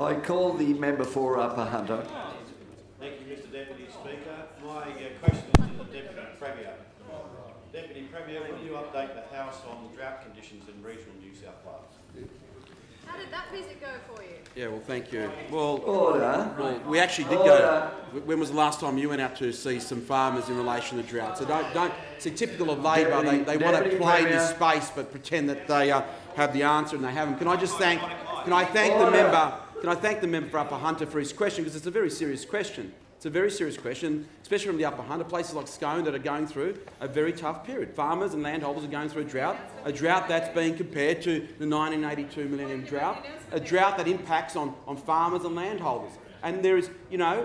I call the member for Upper Hunter. Thank you, Mr Deputy Speaker. My question is to the Deputy Premier. Deputy Premier, will you update the House on the drought conditions in regional New South Wales? How did that visit go for you? Yeah, well, thank you. Well, Order. we actually did go. When was the last time you went out to see some farmers in relation to drought? So don't see, typical of Labor, they want to play in this space but pretend that they have the answer and they haven't. Can I thank the member for Upper Hunter for his question, because it's a very serious question. It's a very serious question, especially from the Upper Hunter, places like Scone that are going through a very tough period. Farmers and landholders are going through a drought that's being compared to the 1982 millennium drought, a drought that impacts on farmers and landholders. And there is,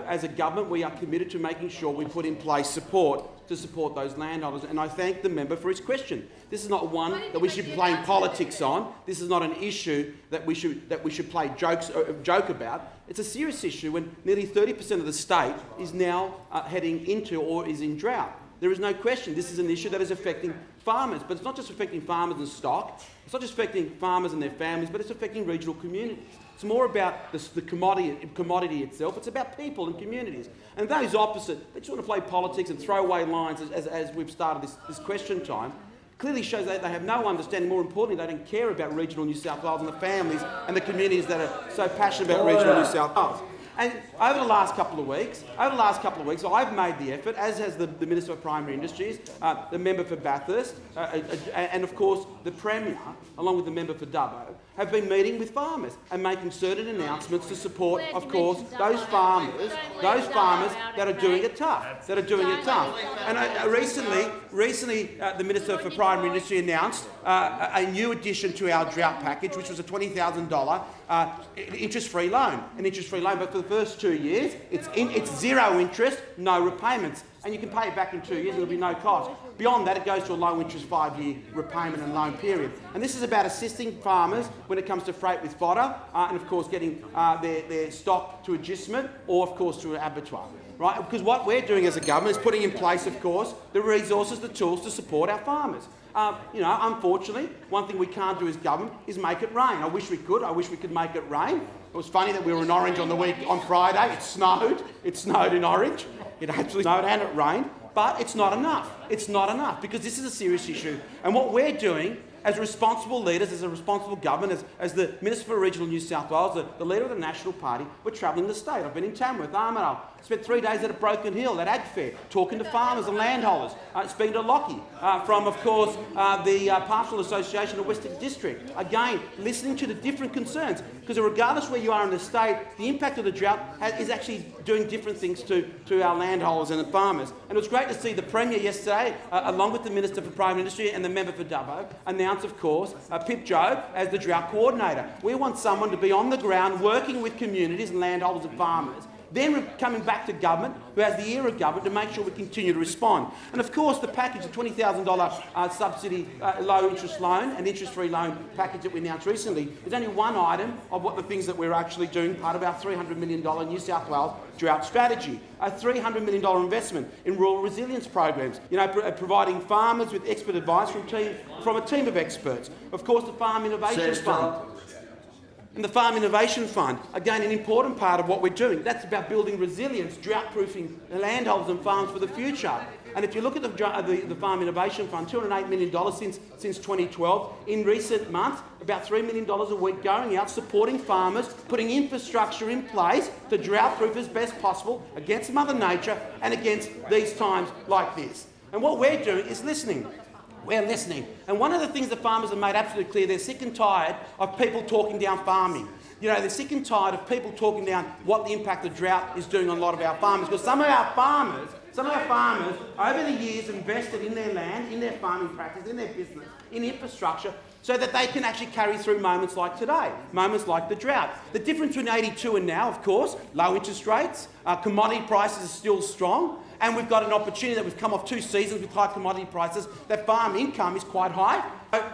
as a government, we are committed to making sure we put in place support to support those landowners. And I thank the member for his question. This is not one that we should be playing politics on. This is not an issue that we should play joke about. It's a serious issue when nearly 30% of the state is now heading into or is in drought. There is no question this is an issue that is affecting farmers, but it's not just affecting farmers and stock. It's not just affecting farmers and their families, but it's affecting regional communities. It's more about the commodity itself. It's about people and communities. And those opposite, they just want to play politics and throw away lines as we've started this question time. Clearly shows that they have no understanding. More importantly, they don't care about regional New South Wales and the families and the communities that are so passionate about regional New South Wales. And over the last couple of weeks, I've made the effort, as has the Minister for Primary Industries, the member for Bathurst, and of course the Premier, along with the member for Dubbo, have been meeting with farmers and making certain announcements to support, of course, those farmers that are doing it tough. And recently, the Minister for Primary Industry announced a new addition to our drought package, which was a $20,000 interest-free loan. An interest-free loan, but for the first 2 years, it's zero interest, no repayments. And you can pay it back in 2 years, there'll be no cost. Beyond that, it goes to a low-interest 5-year repayment and loan period. And this is about assisting farmers when it comes to freight with fodder and, of course, getting their stock to agistment or, of course, to an abattoir. Right? Because what we're doing as a government is putting in place, of course, the resources, the tools to support our farmers. Unfortunately, one thing we can't do as government is make it rain. I wish we could. I wish we could make it rain. It was funny that we were in Orange on Friday. It snowed. It snowed in Orange. It actually snowed and it rained. But it's not enough. It's not enough because this is a serious issue. And what we're doing as responsible leaders, as a responsible government, as the Minister for Regional New South Wales, the leader of the National Party, we're travelling the state. I've been in Tamworth, Armidale, spent 3 days at a Broken Hill, at Ag Fair, talking to farmers and landholders, speaking to Lockie from, of course, the Pastoral Association of Western District. Again, listening to the different concerns, because regardless where you are in the state, the impact of the drought is actually doing different things to our landholders and the farmers. And it was great to see the Premier yesterday, along with the Minister for Primary Industry and the member for Dubbo, announce, of course, Pip Jobe as the drought coordinator. We want someone to be on the ground working with communities and landholders and farmers. Then we're coming back to government, who has the ear of government, to make sure we continue to respond. And of course, the package, the $20,000 subsidy low-interest loan and interest-free loan package that we announced recently, is only one item of what the things that we're actually doing, part of our $300 million New South Wales drought strategy. A $300 million investment in rural resilience programs, providing farmers with expert advice from a team of experts. Of course, the Farm Innovation Fund. And the Farm Innovation Fund, again, an important part of what we're doing. That's about building resilience, drought-proofing landholders and farms for the future. And if you look at the Farm Innovation Fund, $208 million since 2012. In recent months, about $3 million a week going out, supporting farmers, putting infrastructure in place to drought-proof as best possible against Mother Nature and against these times like this. And what we're doing is listening. We're listening. And one of the things the farmers have made absolutely clear, they're sick and tired of people talking down farming. They're sick and tired of people talking down what the impact of drought is doing on a lot of our farmers. Because some of our farmers over the years invested in their land, in their farming practice, in their business, in infrastructure, so that they can actually carry through moments like today, moments like the drought. The difference between 82 and now, of course, low interest rates, commodity prices are still strong, and we've got an opportunity that we've come off 2 seasons with high commodity prices, that farm income is quite high.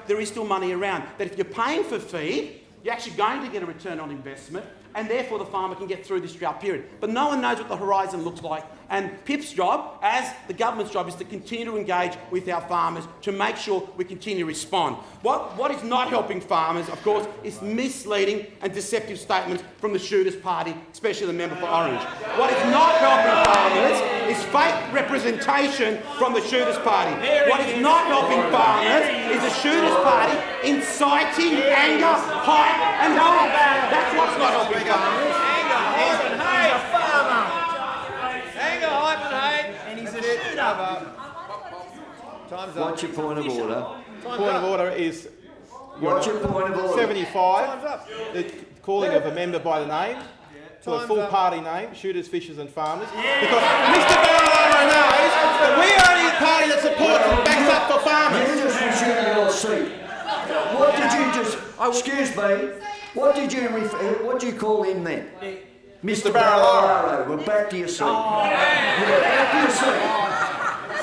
There is still money around. That if you're paying for feed, you're actually going to get a return on investment, and therefore the farmer can get through this drought period. But no one knows what the horizon looks like, and PIP's job, as the government's job, is to continue to engage with our farmers to make sure we continue to respond. What is not helping farmers, of course, is misleading and deceptive statements from the Shooters Party, especially the member for Orange. What is not helping farmers is fake representation from the Shooters Party. What is not helping farmers is the Shooters Party inciting anger, hype and hope. That's what's not helping farmers. Anger, hype and hate. And he's a shooter. Time's up. What's your point of order? Point of order is What's your point of order? 75, the calling of a member by the name, to a full party name, Shooters, Fishers and Farmers. Because Mr Barrow knows that we are the party that supports and backs up for farmers. You just resume your seat. What did you just... Excuse me. What do you call him then? Mr Barrow. Well, back to your seat. Yeah, back to your seat.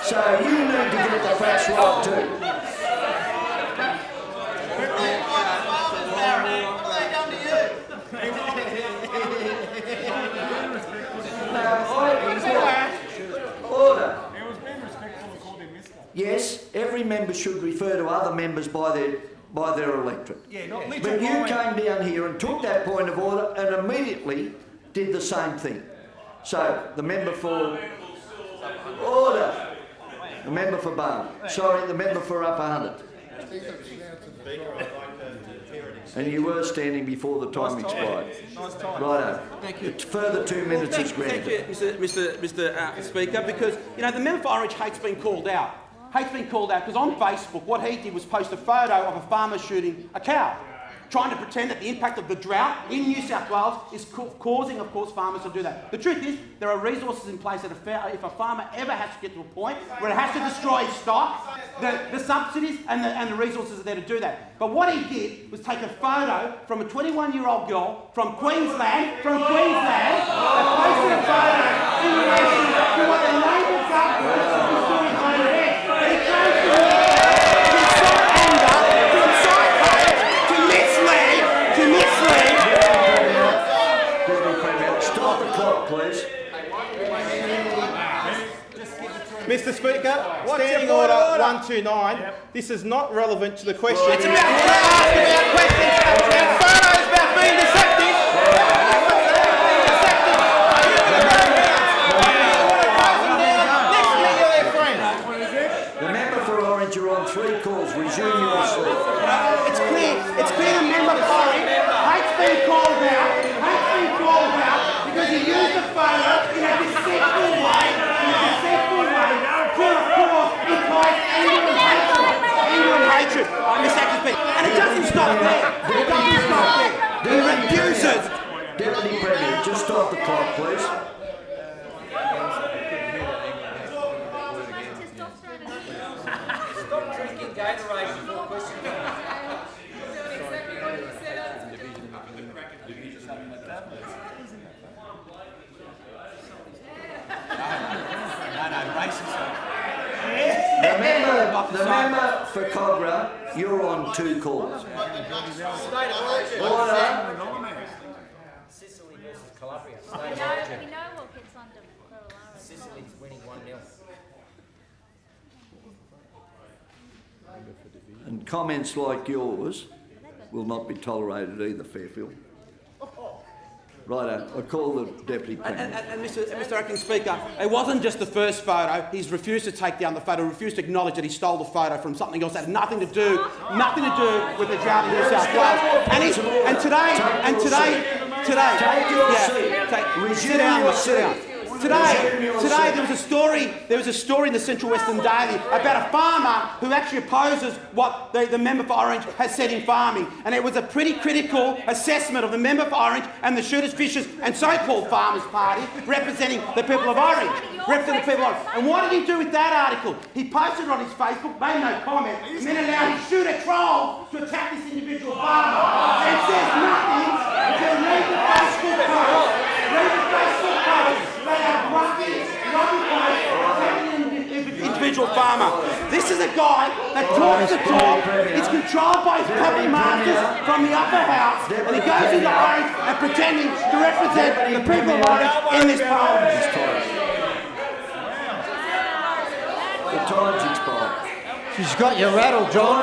So you need to get the facts right too. Order. Yes, every member should refer to other members by their electorate. But you came down here and took that point of order and immediately did the same thing. So the member for order, the member for Barney, sorry, the member for Upper Hunter. And you were standing before the time expired. Righto. Thank you. Further 2 minutes is granted. Thank you, Mr. Speaker, because the member for Orange hates being called out. Hates being called out because on Facebook, what he did was post a photo of a farmer shooting a cow, trying to pretend that the impact of the drought in New South Wales is causing, of course, farmers to do that. The truth is, there are resources in place that if a farmer ever has to get to a point where it has to destroy his stock, the subsidies and the resources are there to do that. But what he did was take a photo from a 21-year-old girl from Queensland, that posted a photo in relation to what the Labor government is doing over there. He chose to incite anger, to incite hate, to mislead. Stop the clock, please. Mr Speaker, Standing Order 129, this is not relevant to the question. It's about questions and photos about being deceptive. The member for Orange, you're on 3 calls. Resume your seat. It's clear the member for Orange hates being called out because he used the photo in a deceitful way, to, of course, imply anger and hatred. Mr. Speaker. And it doesn't stop there. He refuses. Deputy Premier, just stop the clock, please. Stop drinking Gatorade before questions. The member for Cobra, you're on 2 calls. Order. Sicily versus Calabria. We know what gets under Corollaro. Sicily's winning 1-0. And comments like yours will not be tolerated either, Fairfield. Righto, I call the Deputy Premier. And Mr. Acting Speaker, it wasn't just the first photo. He's refused to take down the photo, refused to acknowledge that he stole the photo from something else that had nothing to do with the drought in New South Wales. Sit down. Today there was a story in the Central Western Daily about a farmer who actually opposes what the member for Orange has said in farming, and it was a pretty critical assessment of the member for Orange and the Shooters, Fishers and so-called Farmers Party representing the people of Orange. And what did he do with that article? He posted it on his Facebook, made no comment, and then allowed his shooter troll to attack this individual farmer and says nothing until read the Facebook post. They have rugby attacking an individual farmer. This is a guy that talks the talk, controlled by puppet masters from the upper house, and he goes into orange and pretending to represent the people of Orange in this parliament. The time's expired. She's got you rattled, John.